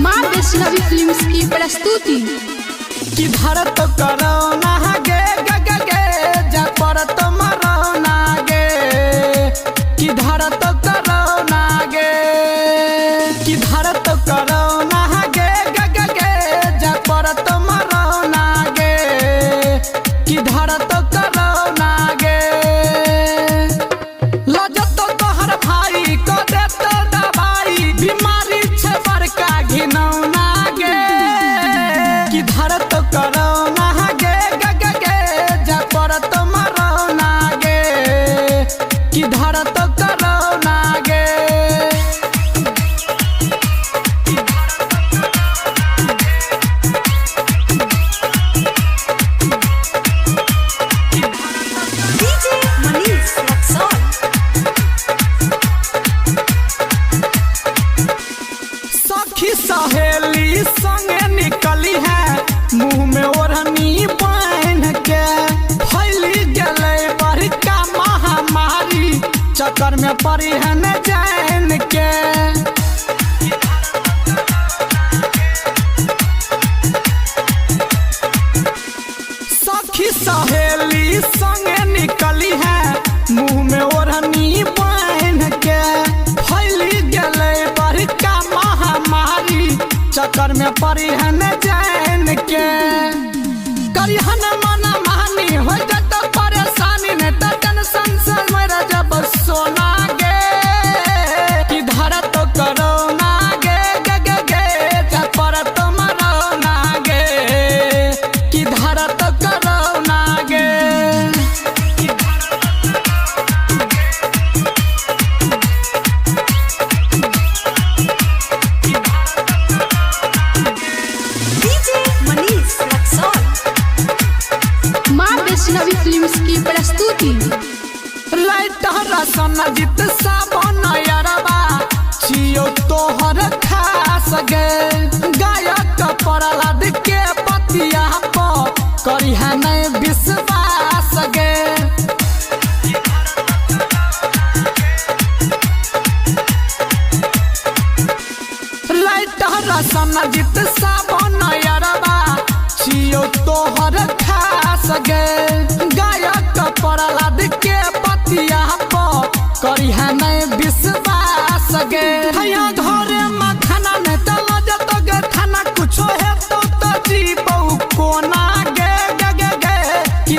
माँ वैष्णवी फिल्म्स की प्रस्तुति। कि भारत करोना गे गे गे गे जा परत मरोना गे कि भारत करोना गे कि भारत करोना गे गे गे गे जा परत मरोना गे कि भारत करोना गे लजत तोहर भाई को देत दवाई बीमारी छे बड़का घिनौना गे कि भारत करोना गे गे गे गे जा परत मरोना गे कि भारत करोना गे सखी सहेली संगे निकली है मुंह में ओढ़नी बांध के फैली गले बड़का महामारी चक्कर में पड़ी है न जान के सखी सहेली संगे निकली है मुंह में ओढ़नी बांध के फैली गले बड़का महामारी चक्कर में पड़ी है न जान के करिहन मना मानी हो जत परेशानी ने त टेंशन से मेरा जब सोना गे कि भारत करोना गे गे गे गे जा परत मरोना गे कि भारत करोना गे माँ वैष्णवी फिल्म्स की प्रस्तुति। लाइटर सनजित साबन यारबा छियो तोहर खास गे गायक प्रहलाद के पतिया पर करिहा नहीं विश्वास गे लाइटर सनजित साबन यारबा छियो तोहर खास गे गायक प्रहलाद के पतिया पर करिहा नहीं विश्वास गे हैया घरे में खाना ने तल जत गे खाना कुछो है तो जीबौ कोना गे गे गे गे कि